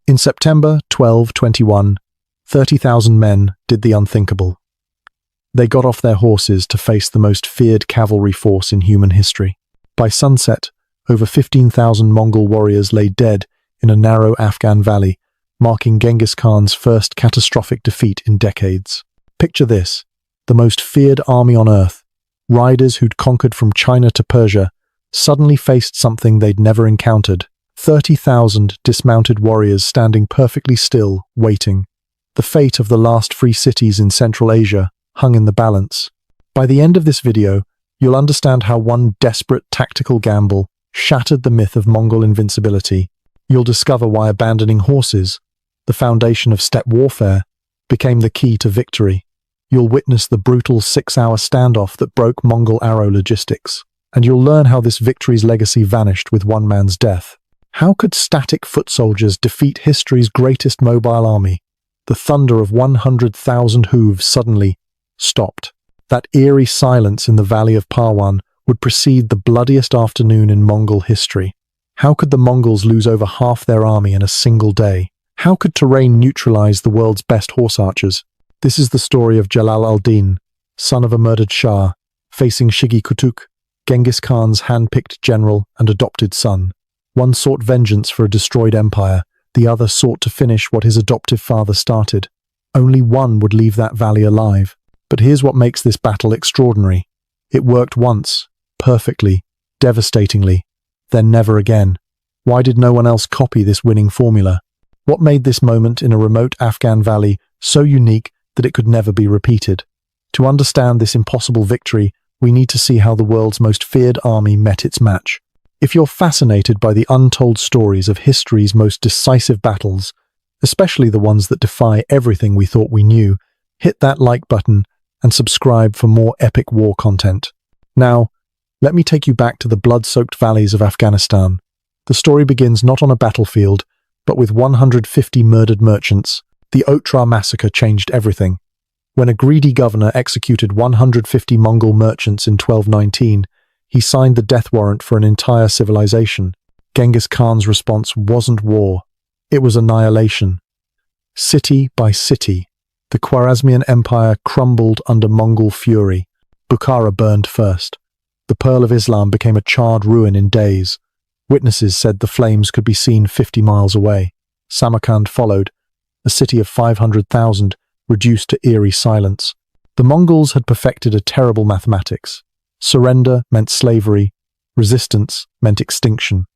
In September 1221, 30,000 men did the unthinkable. They got off their horses to face the most feared cavalry force in human history. By sunset, over 15,000 Mongol warriors lay dead in a narrow Afghan valley, marking Genghis Khan's first catastrophic defeat in decades. Picture this: the most feared army on earth, riders who'd conquered from China to Persia, suddenly faced something they'd never encountered. 30,000 dismounted warriors standing perfectly still, waiting. The fate of the last free cities in Central Asia hung in the balance. By the end of this video, you'll understand how one desperate tactical gamble shattered the myth of Mongol invincibility. You'll discover why abandoning horses, the foundation of steppe warfare, became the key to victory. You'll witness the brutal 6-hour standoff that broke Mongol arrow logistics. And you'll learn how this victory's legacy vanished with one man's death. How could static foot soldiers defeat history's greatest mobile army? The thunder of 100,000 hooves suddenly stopped. That eerie silence in the valley of Parwan would precede the bloodiest afternoon in Mongol history. How could the Mongols lose over half their army in a single day? How could terrain neutralize the world's best horse archers? This is the story of Jalal al-Din, son of a murdered Shah, facing Shigi Kutuk, Genghis Khan's hand-picked general and adopted son. One sought vengeance for a destroyed empire, the other sought to finish what his adoptive father started. Only one would leave that valley alive. But here's what makes this battle extraordinary. It worked once, perfectly, devastatingly, then never again. Why did no one else copy this winning formula? What made this moment in a remote Afghan valley so unique that it could never be repeated? To understand this impossible victory, we need to see how the world's most feared army met its match. If you're fascinated by the untold stories of history's most decisive battles, especially the ones that defy everything we thought we knew, hit that like button and subscribe for more epic war content. Now, let me take you back to the blood-soaked valleys of Afghanistan. The story begins not on a battlefield, but with 150 murdered merchants. The Otrar massacre changed everything. When a greedy governor executed 150 Mongol merchants in 1219, he signed the death warrant for an entire civilization. Genghis Khan's response wasn't war, it was annihilation. City by city, the Khwarezmian Empire crumbled under Mongol fury. Bukhara burned first. The Pearl of Islam became a charred ruin in days. Witnesses said the flames could be seen 50 miles away. Samarkand followed, a city of 500,000 reduced to eerie silence. The Mongols had perfected a terrible mathematics. Surrender meant slavery, resistance meant extinction.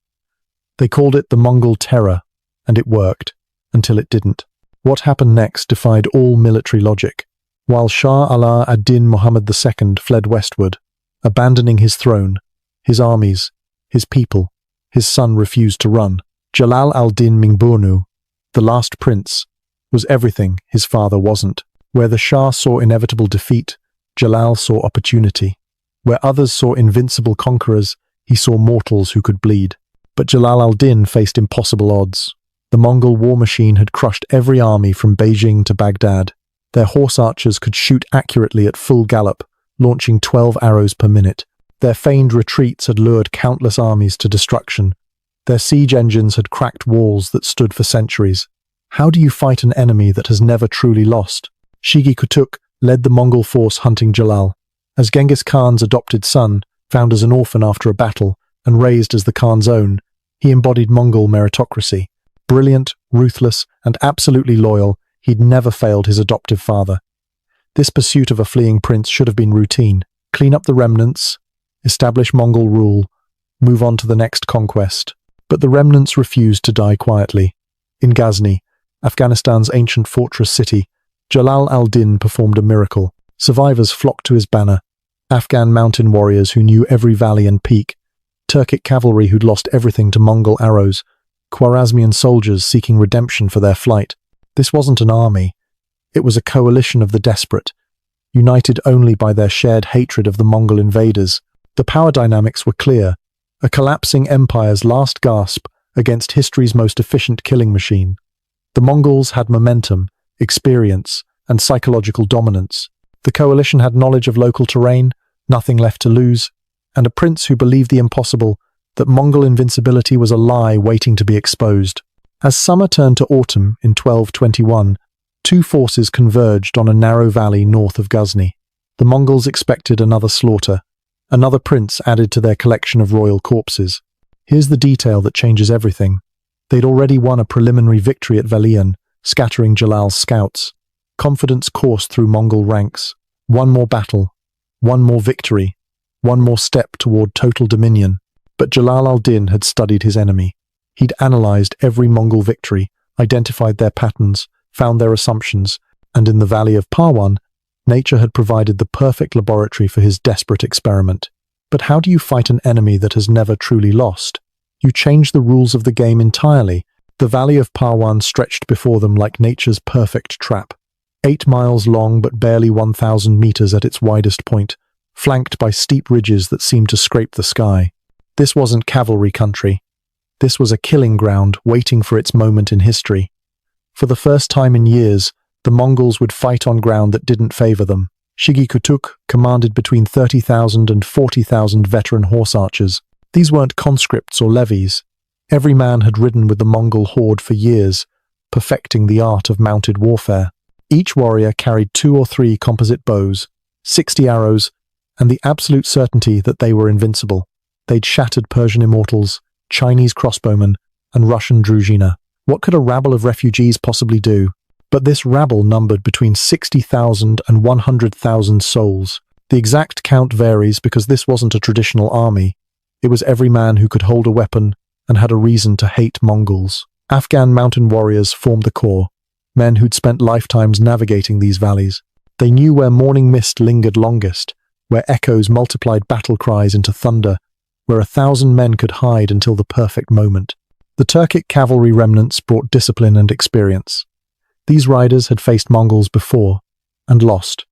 They called it the Mongol Terror, and it worked, until it didn't. What happened next defied all military logic. While Shah Ala ad-Din Muhammad II fled westward, abandoning his throne, his armies, his people, his son refused to run. Jalal al-Din Mingbonu, the last prince, was everything his father wasn't. Where the Shah saw inevitable defeat, Jalal saw opportunity. Where others saw invincible conquerors, he saw mortals who could bleed. But Jalal al-Din faced impossible odds. The Mongol war machine had crushed every army from Beijing to Baghdad. Their horse archers could shoot accurately at full gallop, launching 12 arrows per minute. Their feigned retreats had lured countless armies to destruction. Their siege engines had cracked walls that stood for centuries. How do you fight an enemy that has never truly lost? Shigi Kutuk led the Mongol force hunting Jalal. As Genghis Khan's adopted son, found as an orphan after a battle, and raised as the Khan's own, he embodied Mongol meritocracy. Brilliant, ruthless, and absolutely loyal, he'd never failed his adoptive father. This pursuit of a fleeing prince should have been routine. Clean up the remnants, establish Mongol rule, move on to the next conquest. But the remnants refused to die quietly. In Ghazni, Afghanistan's ancient fortress city, Jalal al-Din performed a miracle. Survivors flocked to his banner. Afghan mountain warriors who knew every valley and peak, Turkic cavalry who'd lost everything to Mongol arrows, Khwarezmian soldiers seeking redemption for their flight. This wasn't an army. It was a coalition of the desperate, united only by their shared hatred of the Mongol invaders. The power dynamics were clear, a collapsing empire's last gasp against history's most efficient killing machine. The Mongols had momentum, experience, and psychological dominance. The coalition had knowledge of local terrain, nothing left to lose, and a prince who believed the impossible, that Mongol invincibility was a lie waiting to be exposed. As summer turned to autumn in 1221, two forces converged on a narrow valley north of Ghazni. The Mongols expected another slaughter, another prince added to their collection of royal corpses. Here's the detail that changes everything. They'd already won a preliminary victory at Valian, scattering Jalal's scouts. Confidence coursed through Mongol ranks. One more battle, one more victory, one more step toward total dominion. But Jalal al-Din had studied his enemy. He'd analyzed every Mongol victory, identified their patterns, found their assumptions, and in the valley of Parwan, nature had provided the perfect laboratory for his desperate experiment. But how do you fight an enemy that has never truly lost? You change the rules of the game entirely. The valley of Parwan stretched before them like nature's perfect trap. 8 miles long but barely 1,000 meters at its widest point, flanked by steep ridges that seemed to scrape the sky. This wasn't cavalry country. This was a killing ground waiting for its moment in history. For the first time in years, the Mongols would fight on ground that didn't favor them. Shigi Kutuk commanded between 30,000 and 40,000 veteran horse archers. These weren't conscripts or levies. Every man had ridden with the Mongol horde for years, perfecting the art of mounted warfare. Each warrior carried 2 or 3 composite bows, 60 arrows, and the absolute certainty that they were invincible. They'd shattered Persian immortals, Chinese crossbowmen, and Russian druzhina. What could a rabble of refugees possibly do? But this rabble numbered between 60,000 and 100,000 souls. The exact count varies because this wasn't a traditional army. It was every man who could hold a weapon and had a reason to hate Mongols. Afghan mountain warriors formed the core, men who'd spent lifetimes navigating these valleys. They knew where morning mist lingered longest, where echoes multiplied battle cries into thunder, where 1,000 men could hide until the perfect moment. The Turkic cavalry remnants brought discipline and experience. These riders had faced Mongols before and lost.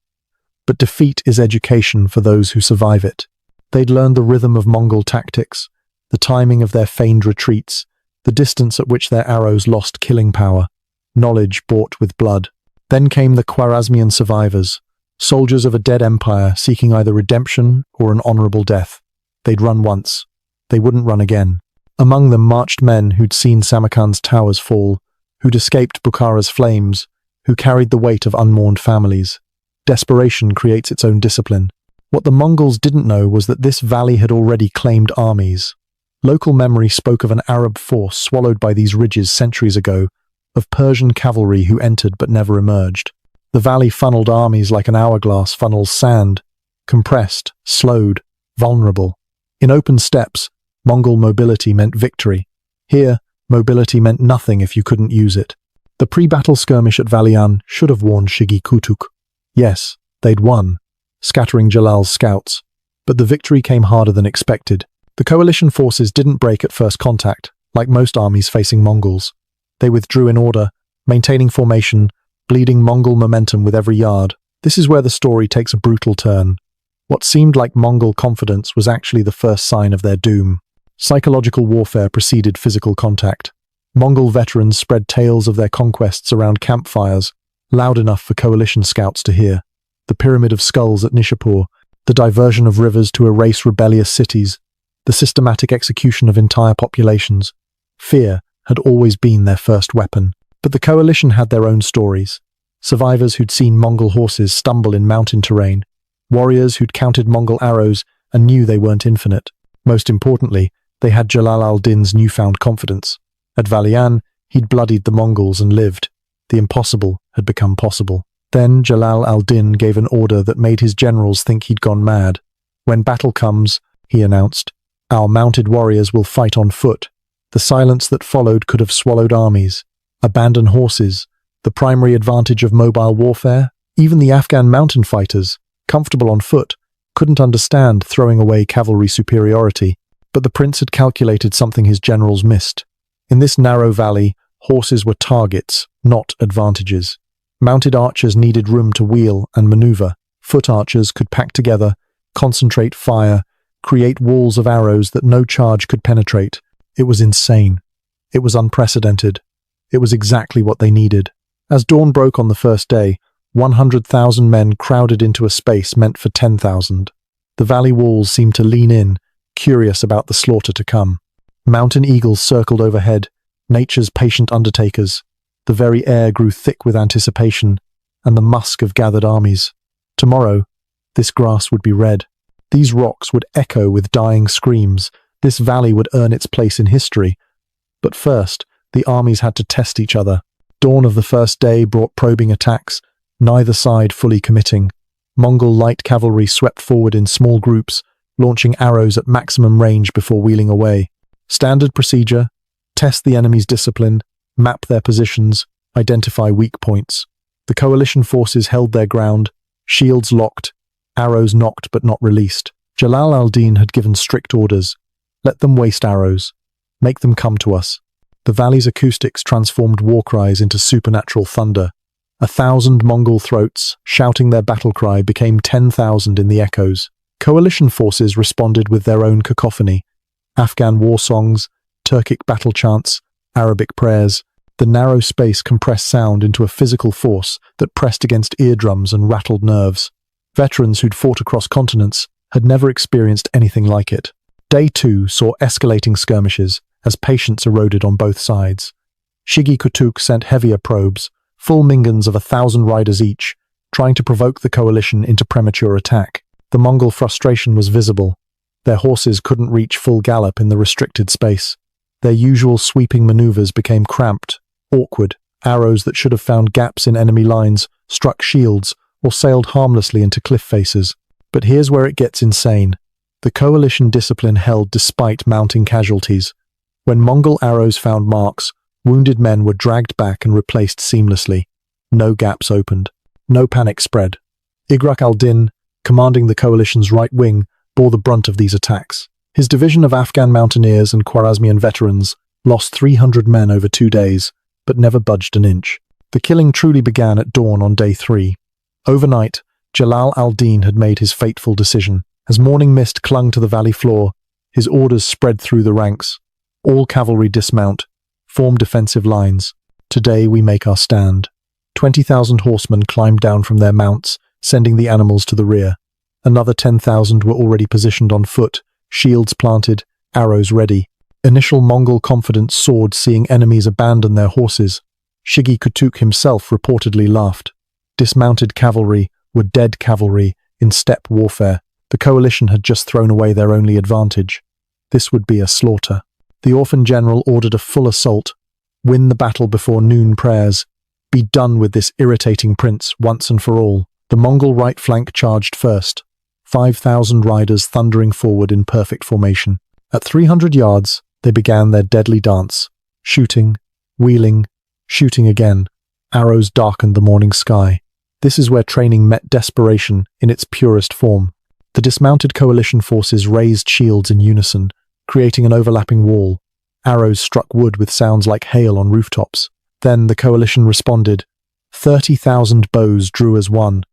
But defeat is education for those who survive it. They'd learned the rhythm of Mongol tactics, the timing of their feigned retreats, the distance at which their arrows lost killing power, knowledge bought with blood. Then came the Khwarezmian survivors, soldiers of a dead empire seeking either redemption or an honorable death. They'd run once. They wouldn't run again. Among them marched men who'd seen Samarkand's towers fall, who'd escaped Bukhara's flames, who carried the weight of unmourned families. Desperation creates its own discipline. What the Mongols didn't know was that this valley had already claimed armies. Local memory spoke of an Arab force swallowed by these ridges centuries ago, of Persian cavalry who entered but never emerged. The valley funneled armies like an hourglass funnels sand, compressed, slowed, vulnerable. In open steppes, Mongol mobility meant victory. Here, mobility meant nothing if you couldn't use it. The pre-battle skirmish at Valian should have warned Shigi Kutuk. Yes, they'd won, scattering Jalal's scouts. But the victory came harder than expected. The coalition forces didn't break at first contact, like most armies facing Mongols. They withdrew in order, maintaining formation, bleeding Mongol momentum with every yard. This is where the story takes a brutal turn. What seemed like Mongol confidence was actually the first sign of their doom. Psychological warfare preceded physical contact. Mongol veterans spread tales of their conquests around campfires, loud enough for coalition scouts to hear. The pyramid of skulls at Nishapur, the diversion of rivers to erase rebellious cities, the systematic execution of entire populations. Fear had always been their first weapon. But the coalition had their own stories. Survivors who'd seen Mongol horses stumble in mountain terrain, warriors who'd counted Mongol arrows and knew they weren't infinite. Most importantly, they had Jalal al-Din's newfound confidence. At Valian, he'd bloodied the Mongols and lived. The impossible had become possible. Then Jalal al-Din gave an order that made his generals think he'd gone mad. When battle comes, he announced, our mounted warriors will fight on foot. The silence that followed could have swallowed armies. Abandon horses, the primary advantage of mobile warfare. Even the Afghan mountain fighters, comfortable on foot, couldn't understand throwing away cavalry superiority. But the prince had calculated something his generals missed. In this narrow valley, horses were targets, not advantages. Mounted archers needed room to wheel and maneuver. Foot archers could pack together, concentrate fire, create walls of arrows that no charge could penetrate. It was insane. It was unprecedented. It was exactly what they needed. As dawn broke on the first day, 100,000 men crowded into a space meant for 10,000. The valley walls seemed to lean in, curious about the slaughter to come. Mountain eagles circled overhead, nature's patient undertakers. The very air grew thick with anticipation and the musk of gathered armies. Tomorrow, this grass would be red. These rocks would echo with dying screams. This valley would earn its place in history. But first, the armies had to test each other. Dawn of the first day brought probing attacks, neither side fully committing. Mongol light cavalry swept forward in small groups, launching arrows at maximum range before wheeling away. Standard procedure: test the enemy's discipline, map their positions, identify weak points. The coalition forces held their ground, shields locked, arrows nocked but not released. Jalal al-Din had given strict orders. Let them waste arrows. Make them come to us. The valley's acoustics transformed war cries into supernatural thunder. 1,000 Mongol throats, shouting their battle cry, became 10,000 in the echoes. Coalition forces responded with their own cacophony. Afghan war songs, Turkic battle chants, Arabic prayers. The narrow space compressed sound into a physical force that pressed against eardrums and rattled nerves. Veterans who'd fought across continents had never experienced anything like it. Day 2 saw escalating skirmishes as patience eroded on both sides. Shigi Kutuk sent heavier probes, full mingans of 1,000 riders each, trying to provoke the coalition into premature attack. The Mongol frustration was visible. Their horses couldn't reach full gallop in the restricted space. Their usual sweeping maneuvers became cramped, awkward. Arrows that should have found gaps in enemy lines struck shields or sailed harmlessly into cliff faces. But here's where it gets insane. The coalition discipline held despite mounting casualties. When Mongol arrows found marks, wounded men were dragged back and replaced seamlessly. No gaps opened. No panic spread. Igrak al-Din, commanding the coalition's right wing, bore the brunt of these attacks. His division of Afghan mountaineers and Khwarezmian veterans lost 300 men over 2 days, but never budged an inch. The killing truly began at dawn on day 3. Overnight, Jalal al-Din had made his fateful decision. As morning mist clung to the valley floor, his orders spread through the ranks. All cavalry dismount, form defensive lines. Today we make our stand. 20,000 horsemen climbed down from their mounts, sending the animals to the rear. Another 10,000 were already positioned on foot, shields planted, arrows ready. Initial Mongol confidence soared seeing enemies abandon their horses. Shigi Kutuk himself reportedly laughed. Dismounted cavalry were dead cavalry in steppe warfare. The coalition had just thrown away their only advantage. This would be a slaughter. The orphan general ordered a full assault. Win the battle before noon prayers. Be done with this irritating prince once and for all. The Mongol right flank charged first. 5,000 riders thundering forward in perfect formation. At 300 yards, they began their deadly dance. Shooting, wheeling, shooting again. Arrows darkened the morning sky. This is where training met desperation in its purest form. The dismounted coalition forces raised shields in unison, creating an overlapping wall. Arrows struck wood with sounds like hail on rooftops. Then the coalition responded. 30,000 bows drew as one.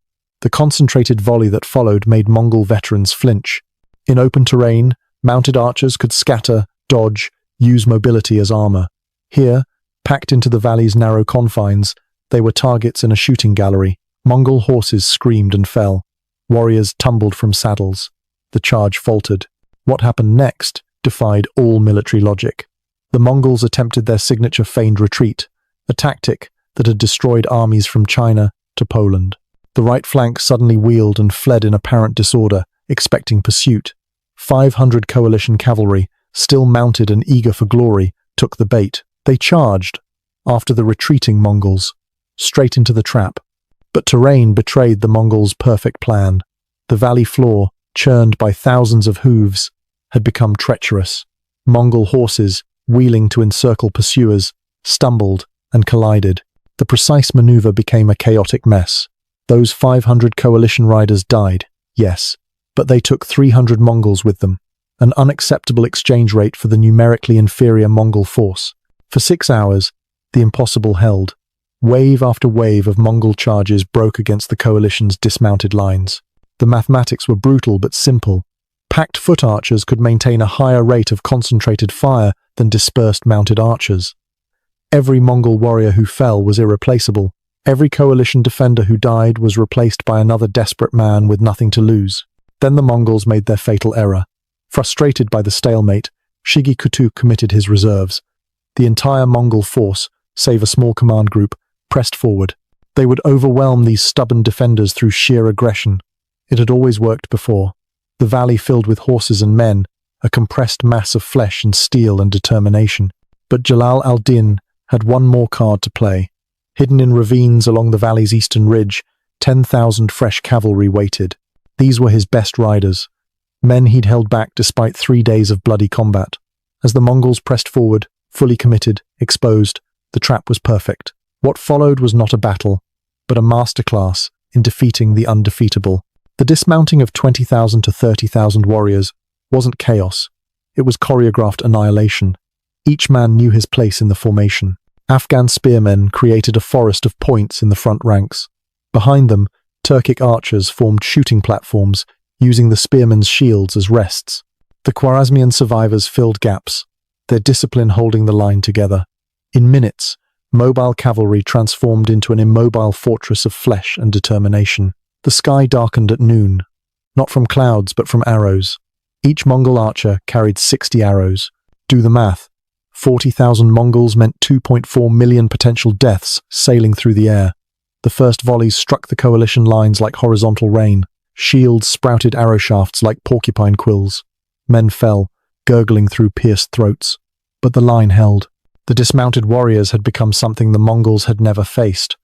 The concentrated volley that followed made Mongol veterans flinch. In open terrain, mounted archers could scatter, dodge, use mobility as armor. Here, packed into the valley's narrow confines, they were targets in a shooting gallery. Mongol horses screamed and fell. Warriors tumbled from saddles. The charge faltered. What happened next defied all military logic. The Mongols attempted their signature feigned retreat, a tactic that had destroyed armies from China to Poland. The right flank suddenly wheeled and fled in apparent disorder, expecting pursuit. 500 coalition cavalry, still mounted and eager for glory, took the bait. They charged, after the retreating Mongols, straight into the trap. But terrain betrayed the Mongols' perfect plan. The valley floor, churned by thousands of hooves, had become treacherous. Mongol horses, wheeling to encircle pursuers, stumbled and collided. The precise maneuver became a chaotic mess. Those 500 coalition riders died, yes, but they took 300 Mongols with them, an unacceptable exchange rate for the numerically inferior Mongol force. For 6 hours, the impossible held. Wave after wave of Mongol charges broke against the coalition's dismounted lines. The mathematics were brutal but simple. Packed foot archers could maintain a higher rate of concentrated fire than dispersed mounted archers. Every Mongol warrior who fell was irreplaceable. Every coalition defender who died was replaced by another desperate man with nothing to lose. Then the Mongols made their fatal error. Frustrated by the stalemate, Shigi Kutuk committed his reserves. The entire Mongol force, save a small command group, pressed forward. They would overwhelm these stubborn defenders through sheer aggression. It had always worked before. The valley filled with horses and men, a compressed mass of flesh and steel and determination. But Jalal al-Din had one more card to play. Hidden in ravines along the valley's eastern ridge, 10,000 fresh cavalry waited. These were his best riders, men he'd held back despite 3 days of bloody combat. As the Mongols pressed forward, fully committed, exposed, the trap was perfect. What followed was not a battle, but a masterclass in defeating the undefeatable. The dismounting of 20,000 to 30,000 warriors wasn't chaos. It was choreographed annihilation. Each man knew his place in the formation. Afghan spearmen created a forest of points in the front ranks. Behind them, Turkic archers formed shooting platforms, using the spearmen's shields as rests. The Khwarezmian survivors filled gaps, their discipline holding the line together. In minutes, mobile cavalry transformed into an immobile fortress of flesh and determination. The sky darkened at noon, not from clouds but from arrows. Each Mongol archer carried 60 arrows. Do the math. 40,000 Mongols meant 2.4 million potential deaths sailing through the air. The first volleys struck the coalition lines like horizontal rain. Shields sprouted arrow shafts like porcupine quills. Men fell, gurgling through pierced throats. But the line held. The dismounted warriors had become something the Mongols had never faced.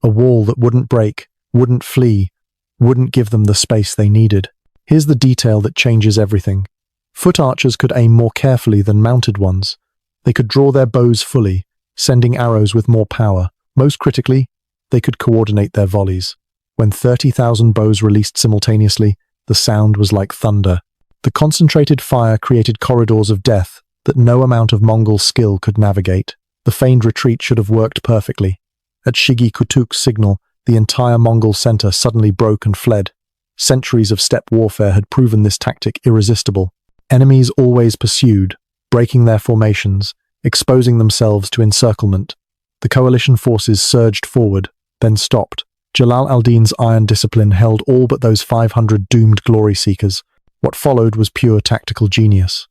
A wall that wouldn't break, wouldn't flee, wouldn't give them the space they needed. Here's the detail that changes everything. Foot archers could aim more carefully than mounted ones. They could draw their bows fully, sending arrows with more power. Most critically, they could coordinate their volleys. When 30,000 bows released simultaneously, the sound was like thunder. The concentrated fire created corridors of death that no amount of Mongol skill could navigate. The feigned retreat should have worked perfectly. At Shigi Kutuk's signal, the entire Mongol center suddenly broke and fled. Centuries of steppe warfare had proven this tactic irresistible. Enemies always pursued, breaking their formations, exposing themselves to encirclement. The coalition forces surged forward, then stopped. Jalal al-Din's iron discipline held all but those 500 doomed glory seekers. What followed was pure tactical genius.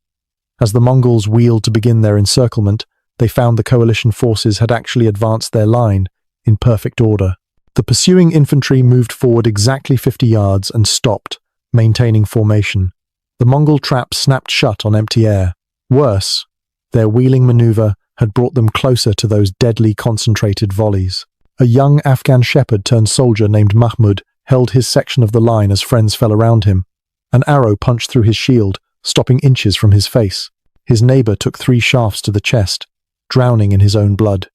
As the Mongols wheeled to begin their encirclement, they found the coalition forces had actually advanced their line in perfect order. The pursuing infantry moved forward exactly 50 yards and stopped, maintaining formation. The Mongol trap snapped shut on empty air. Worse, their wheeling maneuver had brought them closer to those deadly concentrated volleys. A young Afghan shepherd turned soldier named Mahmud held his section of the line as friends fell around him. An arrow punched through his shield, stopping inches from his face. His neighbor took 3 shafts to the chest, drowning in his own blood.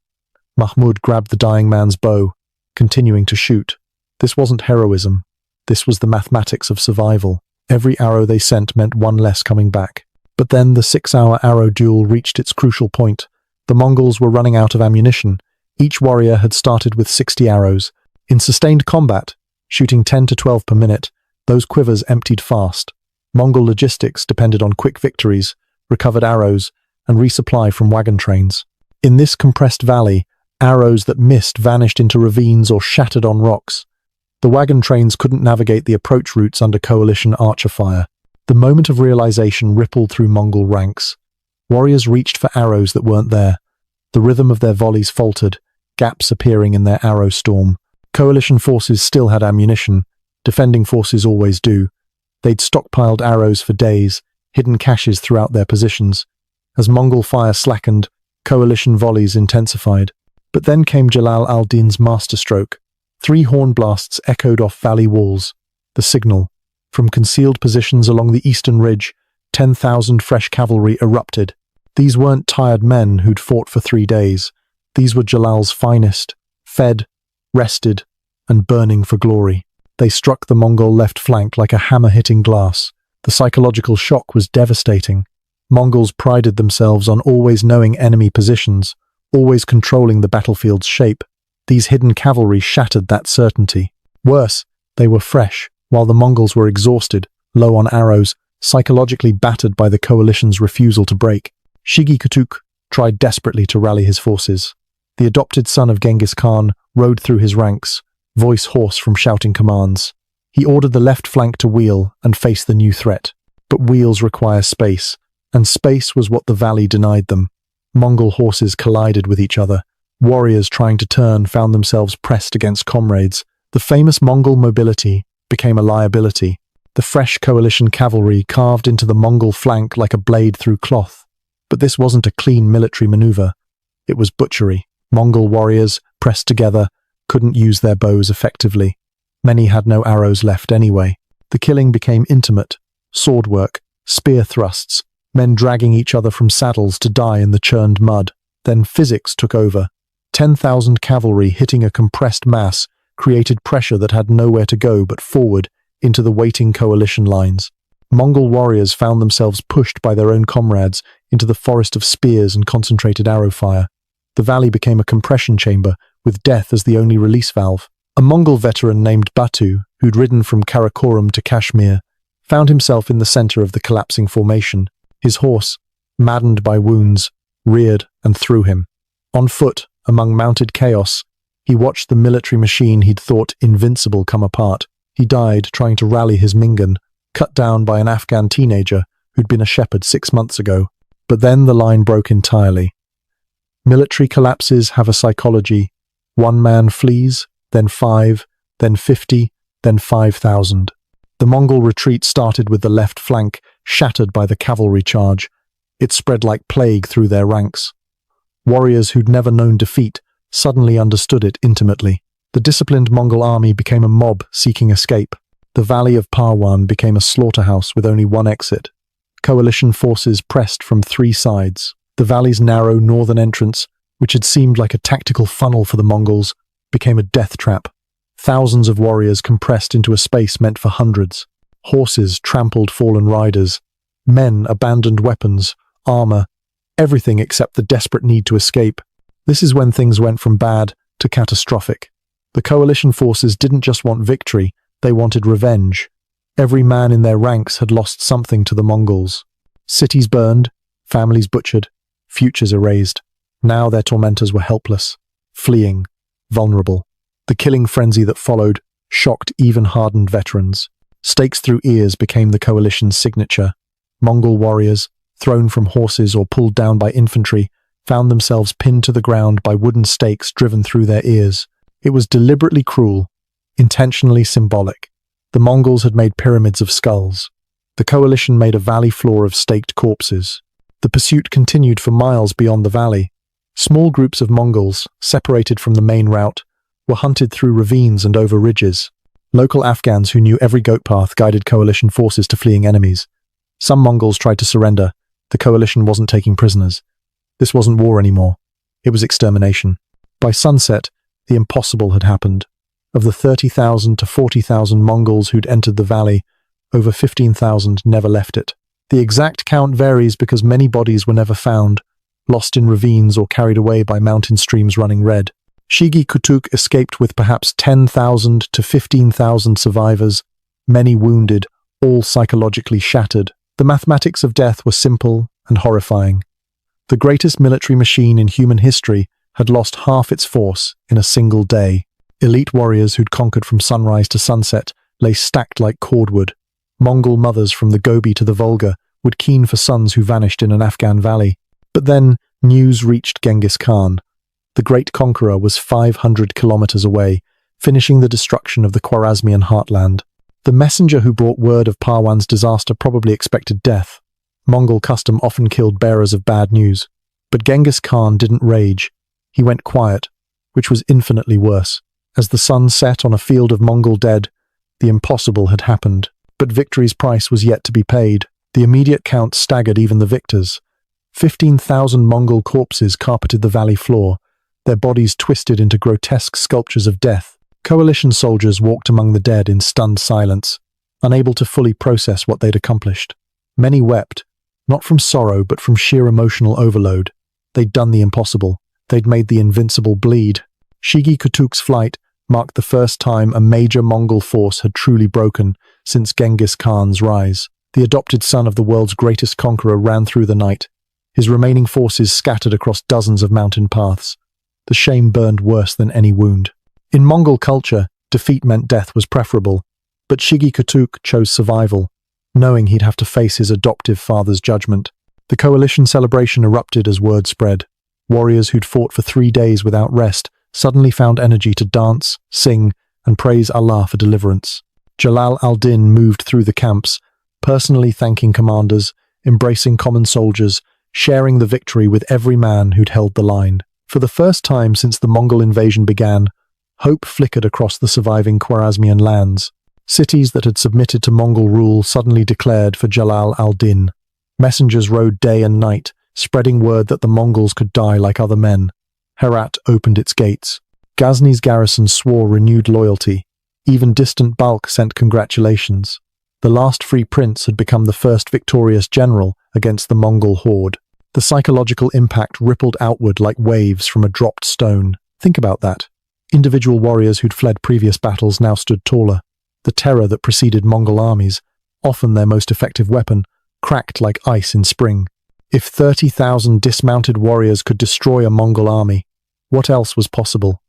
Mahmud grabbed the dying man's bow, continuing to shoot. This wasn't heroism. This was the mathematics of survival. Every arrow they sent meant one less coming back. But then the 6-hour arrow duel reached its crucial point. The Mongols were running out of ammunition. Each warrior had started with 60 arrows. In sustained combat, shooting 10 to 12 per minute, those quivers emptied fast. Mongol logistics depended on quick victories, recovered arrows, and resupply from wagon trains. In this compressed valley, arrows that missed vanished into ravines or shattered on rocks. The wagon trains couldn't navigate the approach routes under coalition archer fire. The moment of realization rippled through Mongol ranks. Warriors reached for arrows that weren't there. The rhythm of their volleys faltered, gaps appearing in their arrow storm. Coalition forces still had ammunition. Defending forces always do. They'd stockpiled arrows for days, hidden caches throughout their positions. As Mongol fire slackened, coalition volleys intensified. But then came Jalal al-Din's masterstroke. 3 horn blasts echoed off valley walls. The signal. From concealed positions along the eastern ridge, 10,000 fresh cavalry erupted. These weren't tired men who'd fought for 3 days. These were Jalal's finest, fed, rested, and burning for glory. They struck the Mongol left flank like a hammer hitting glass. The psychological shock was devastating. Mongols prided themselves on always knowing enemy positions, always controlling the battlefield's shape. These hidden cavalry shattered that certainty. Worse, they were fresh, while the Mongols were exhausted, low on arrows, psychologically battered by the coalition's refusal to break. Shigi Kutuk tried desperately to rally his forces. The adopted son of Genghis Khan rode through his ranks, voice hoarse from shouting commands. He ordered the left flank to wheel and face the new threat. But wheels require space, and space was what the valley denied them. Mongol horses collided with each other. Warriors trying to turn found themselves pressed against comrades. The famous Mongol mobility became a liability. The fresh coalition cavalry carved into the Mongol flank like a blade through cloth. But this wasn't a clean military maneuver. It was butchery. Mongol warriors, pressed together, couldn't use their bows effectively. Many had no arrows left anyway. The killing became intimate. Sword work, spear thrusts, men dragging each other from saddles to die in the churned mud. Then physics took over. 10,000 cavalry hitting a compressed mass created pressure that had nowhere to go but forward into the waiting coalition lines. Mongol warriors found themselves pushed by their own comrades into the forest of spears and concentrated arrow fire. The valley became a compression chamber, with death as the only release valve. A Mongol veteran named Batu, who'd ridden from Karakoram to Kashmir, found himself in the center of the collapsing formation. His horse, maddened by wounds, reared and threw him. On foot, among mounted chaos, he watched the military machine he'd thought invincible come apart. He died trying to rally his Mingan, cut down by an Afghan teenager who'd been a shepherd 6 months ago. But then the line broke entirely. Military collapses have a psychology. One man flees, then 5, then 50, then 5,000. The Mongol retreat started with the left flank shattered by the cavalry charge. It spread like plague through their ranks. Warriors who'd never known defeat suddenly understood it intimately. The disciplined Mongol army became a mob seeking escape. The valley of Parwan became a slaughterhouse with only one exit. Coalition forces pressed from 3 sides. The valley's narrow northern entrance, which had seemed like a tactical funnel for the Mongols, became a death trap. Thousands of warriors compressed into a space meant for hundreds. Horses trampled fallen riders. Men abandoned weapons, armor, everything except the desperate need to escape. This is when things went from bad to catastrophic. The coalition forces didn't just want victory, they wanted revenge. Every man in their ranks had lost something to the Mongols. Cities burned, families butchered, futures erased. Now their tormentors were helpless, fleeing, vulnerable. The killing frenzy that followed shocked even hardened veterans. Stakes through ears became the coalition's signature. Mongol warriors, thrown from horses or pulled down by infantry, found themselves pinned to the ground by wooden stakes driven through their ears. It was deliberately cruel, intentionally symbolic. The Mongols had made pyramids of skulls. The coalition made a valley floor of staked corpses. The pursuit continued for miles beyond the valley. Small groups of Mongols, separated from the main route, were hunted through ravines and over ridges. Local Afghans who knew every goat path guided coalition forces to fleeing enemies. Some Mongols tried to surrender. The coalition wasn't taking prisoners. This wasn't war anymore. It was extermination. By sunset, the impossible had happened. Of the 30,000 to 40,000 Mongols who'd entered the valley, over 15,000 never left it. The exact count varies because many bodies were never found, lost in ravines or carried away by mountain streams running red. Shigi Kutuk escaped with perhaps 10,000 to 15,000 survivors, many wounded, all psychologically shattered. The mathematics of death were simple and horrifying. The greatest military machine in human history had lost half its force in a single day. Elite warriors who'd conquered from sunrise to sunset lay stacked like cordwood. Mongol mothers from the Gobi to the Volga would keen for sons who vanished in an Afghan valley. But then news reached Genghis Khan. The great conqueror was 500 kilometers away, finishing the destruction of the Khwarezmian heartland. The messenger who brought word of Parwan's disaster probably expected death. Mongol custom often killed bearers of bad news. But Genghis Khan didn't rage. He went quiet, which was infinitely worse. As the sun set on a field of Mongol dead, the impossible had happened. But victory's price was yet to be paid. The immediate count staggered even the victors. 15,000 Mongol corpses carpeted the valley floor, their bodies twisted into grotesque sculptures of death. Coalition soldiers walked among the dead in stunned silence, unable to fully process what they'd accomplished. Many wept, not from sorrow but from sheer emotional overload. They'd done the impossible. They'd made the invincible bleed. Shigi Kutuk's flight marked the first time a major Mongol force had truly broken since Genghis Khan's rise. The adopted son of the world's greatest conqueror ran through the night, his remaining forces scattered across dozens of mountain paths. The shame burned worse than any wound. In Mongol culture, defeat meant death was preferable, but Shigi Kutuk chose survival, knowing he'd have to face his adoptive father's judgment. The coalition celebration erupted as word spread. Warriors who'd fought for 3 days without rest suddenly found energy to dance, sing, and praise Allah for deliverance. Jalal al-Din moved through the camps, personally thanking commanders, embracing common soldiers, sharing the victory with every man who'd held the line. For the first time since the Mongol invasion began, hope flickered across the surviving Khwarezmian lands. Cities that had submitted to Mongol rule suddenly declared for Jalal al-Din. Messengers rode day and night, spreading word that the Mongols could die like other men. Herat opened its gates. Ghaznī's garrison swore renewed loyalty. Even distant Balkh sent congratulations. The last free prince had become the first victorious general against the Mongol horde. The psychological impact rippled outward like waves from a dropped stone. Think about that. Individual warriors who'd fled previous battles now stood taller. The terror that preceded Mongol armies, often their most effective weapon, cracked like ice in spring. If 30,000 dismounted warriors could destroy a Mongol army, what else was possible?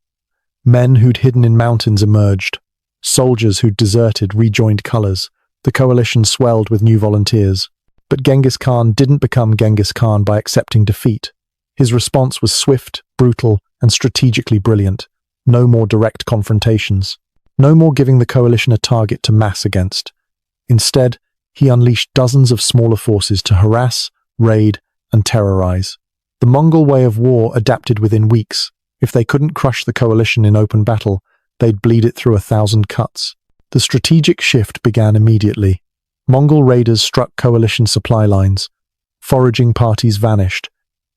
Men who'd hidden in mountains emerged. Soldiers who'd deserted rejoined colors. The coalition swelled with new volunteers. But Genghis Khan didn't become Genghis Khan by accepting defeat. His response was swift, brutal, and strategically brilliant. No more direct confrontations. No more giving the coalition a target to mass against. Instead, he unleashed dozens of smaller forces to harass, raid, and terrorize. The Mongol way of war adapted within weeks. If they couldn't crush the coalition in open battle, they'd bleed it through 1,000 cuts. The strategic shift began immediately. Mongol raiders struck coalition supply lines. Foraging parties vanished.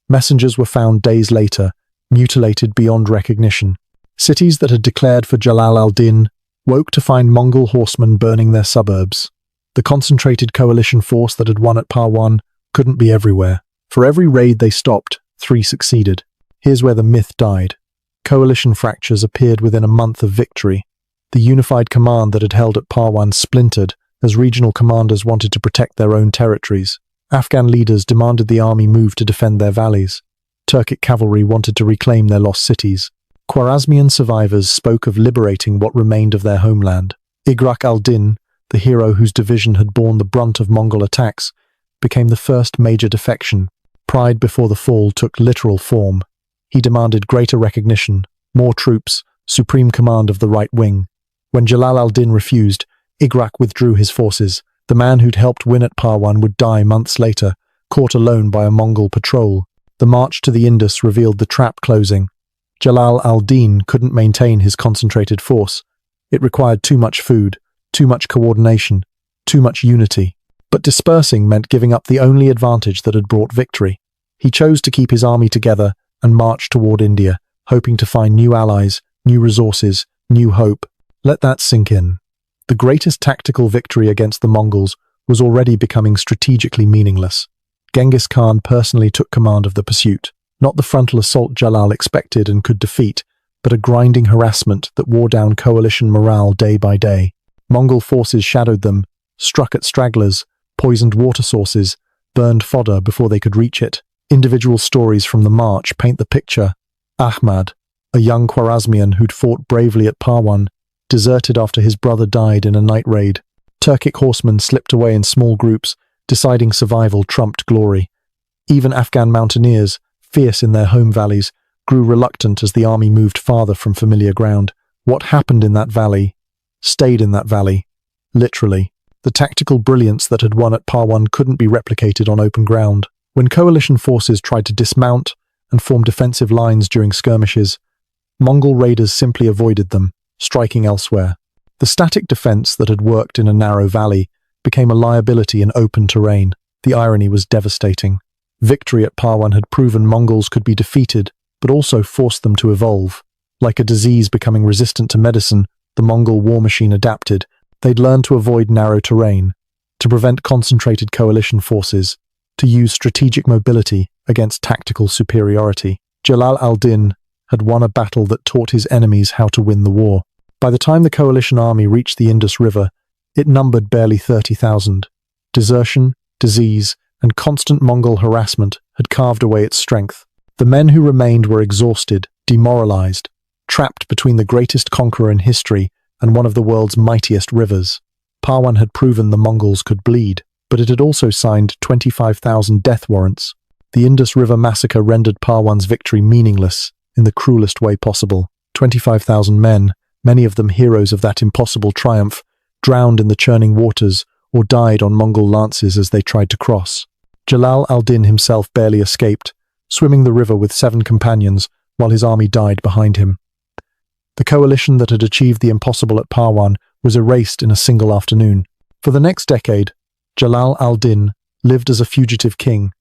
Messengers were found days later, mutilated beyond recognition. Cities that had declared for Jalal al-Din woke to find Mongol horsemen burning their suburbs. The concentrated coalition force that had won at Parwan couldn't be everywhere. For every raid they stopped, 3 succeeded. Here's where the myth died. Coalition fractures appeared within a month of victory. The unified command that had held at Parwan splintered as regional commanders wanted to protect their own territories. Afghan leaders demanded the army move to defend their valleys. Turkic cavalry wanted to reclaim their lost cities. Khwarezmian survivors spoke of liberating what remained of their homeland. Igrak al-Din, the hero whose division had borne the brunt of Mongol attacks, became the first major defection. Pride before the fall took literal form. He demanded greater recognition, more troops, supreme command of the right wing. When Jalal al-Din refused, Igrak withdrew his forces. The man who'd helped win at Parwan would die months later, caught alone by a Mongol patrol. The march to the Indus revealed the trap closing. Jalal al-Din couldn't maintain his concentrated force. It required too much food, too much coordination, too much unity. But dispersing meant giving up the only advantage that had brought victory. He chose to keep his army together and march toward India, hoping to find new allies, new resources, new hope. Let that sink in. The greatest tactical victory against the Mongols was already becoming strategically meaningless. Genghis Khan personally took command of the pursuit. Not the frontal assault Jalal expected and could defeat, but a grinding harassment that wore down coalition morale day by day. Mongol forces shadowed them, struck at stragglers, poisoned water sources, burned fodder before they could reach it. Individual stories from the march paint the picture. Ahmad, a young Khwarezmian who'd fought bravely at Parwan, deserted after his brother died in a night raid. Turkic horsemen slipped away in small groups, deciding survival trumped glory. Even Afghan mountaineers, fierce in their home valleys, grew reluctant as the army moved farther from familiar ground. What happened in that valley stayed in that valley. Literally. The tactical brilliance that had won at Parwan couldn't be replicated on open ground. When coalition forces tried to dismount and form defensive lines during skirmishes, Mongol raiders simply avoided them, striking elsewhere. The static defense that had worked in a narrow valley became a liability in open terrain. The irony was devastating. Victory at Parwan had proven Mongols could be defeated, but also forced them to evolve. Like a disease becoming resistant to medicine, the Mongol war machine adapted. They'd learned to avoid narrow terrain, to prevent concentrated coalition forces, to use strategic mobility against tactical superiority. Jalal al-Din had won a battle that taught his enemies how to win the war. By the time the coalition army reached the Indus River, it numbered barely 30,000. Desertion, disease, and constant Mongol harassment had carved away its strength. The men who remained were exhausted, demoralized, trapped between the greatest conqueror in history and one of the world's mightiest rivers. Parwan had proven the Mongols could bleed. but it had also signed 25,000 death warrants. The Indus River massacre rendered Parwan's victory meaningless in the cruelest way possible. 25,000 men, many of them heroes of that impossible triumph, drowned in the churning waters or died on Mongol lances as they tried to cross. Jalal al-Din himself barely escaped, swimming the river with 7 companions while his army died behind him. The coalition that had achieved the impossible at Parwan was erased in a single afternoon. For the next decade, Jalal al-Din lived as a fugitive king,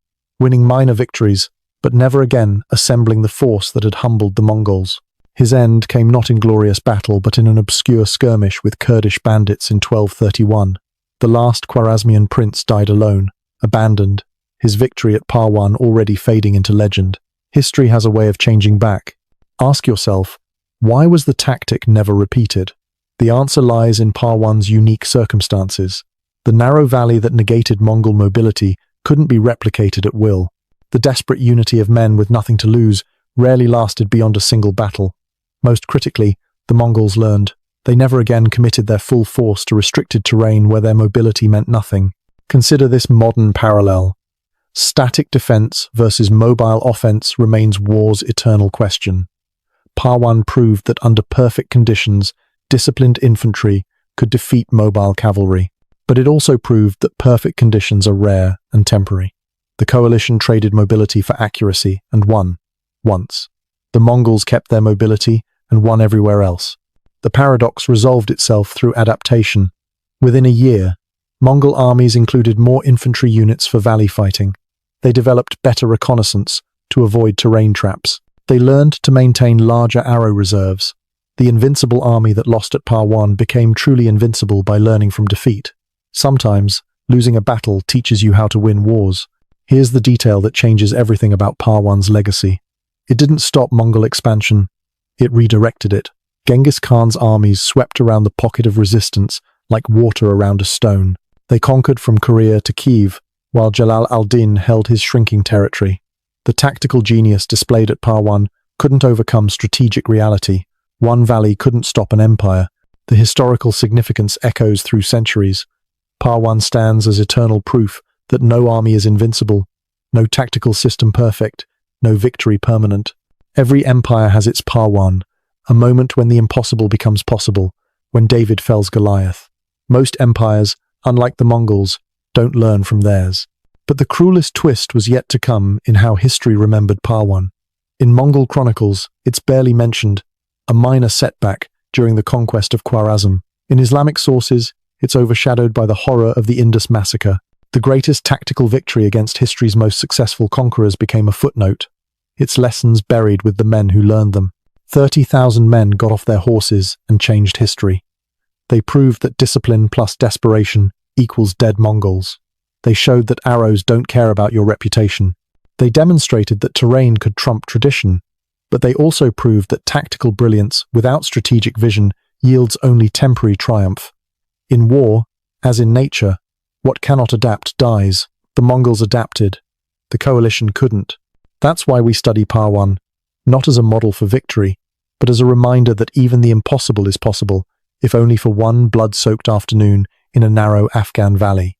winning minor victories, but never again assembling the force that had humbled the Mongols. His end came not in glorious battle, but in an obscure skirmish with Kurdish bandits in 1231. The last Khwarezmian prince died alone, abandoned, his victory at Parwan already fading into legend. History has a way of changing back. Ask yourself, why was the tactic never repeated? The answer lies in Parwan's unique circumstances. The narrow valley that negated Mongol mobility couldn't be replicated at will. The desperate unity of men with nothing to lose rarely lasted beyond a single battle. Most critically, the Mongols learned. They never again committed their full force to restricted terrain where their mobility meant nothing. Consider this modern parallel. Static defense versus mobile offense remains war's eternal question. Parwan proved that under perfect conditions, disciplined infantry could defeat mobile cavalry. But it also proved that perfect conditions are rare and temporary. The coalition traded mobility for accuracy and won. Once. The Mongols kept their mobility and won everywhere else. The paradox resolved itself through adaptation. Within a year, Mongol armies included more infantry units for valley fighting. They developed better reconnaissance to avoid terrain traps. They learned to maintain larger arrow reserves. The invincible army that lost at Parwan became truly invincible by learning from defeat. Sometimes, losing a battle teaches you how to win wars. Here's the detail that changes everything about Parwan's legacy. It didn't stop Mongol expansion, it redirected it. Genghis Khan's armies swept around the pocket of resistance like water around a stone. They conquered from Korea to Kiev, while Jalal al-Din held his shrinking territory. The tactical genius displayed at Parwan couldn't overcome strategic reality. One valley couldn't stop an empire. The historical significance echoes through centuries. Parwan stands as eternal proof that no army is invincible, no tactical system perfect, no victory permanent. Every empire has its Parwan, a moment when the impossible becomes possible, when David fells Goliath. Most empires, unlike the Mongols, don't learn from theirs. But the cruelest twist was yet to come in how history remembered Parwan. In Mongol chronicles, it's barely mentioned, a minor setback during the conquest of Khwarezm. In Islamic sources, it's overshadowed by the horror of the Indus massacre. The greatest tactical victory against history's most successful conquerors became a footnote, its lessons buried with the men who learned them. 30,000 men got off their horses and changed history. They proved that discipline plus desperation equals dead Mongols. They showed that arrows don't care about your reputation. They demonstrated that terrain could trump tradition, but they also proved that tactical brilliance without strategic vision yields only temporary triumph. In war, as in nature, what cannot adapt dies. The Mongols adapted. The coalition couldn't. That's why we study Parwan, not as a model for victory, but as a reminder that even the impossible is possible, if only for one blood-soaked afternoon in a narrow Afghan valley.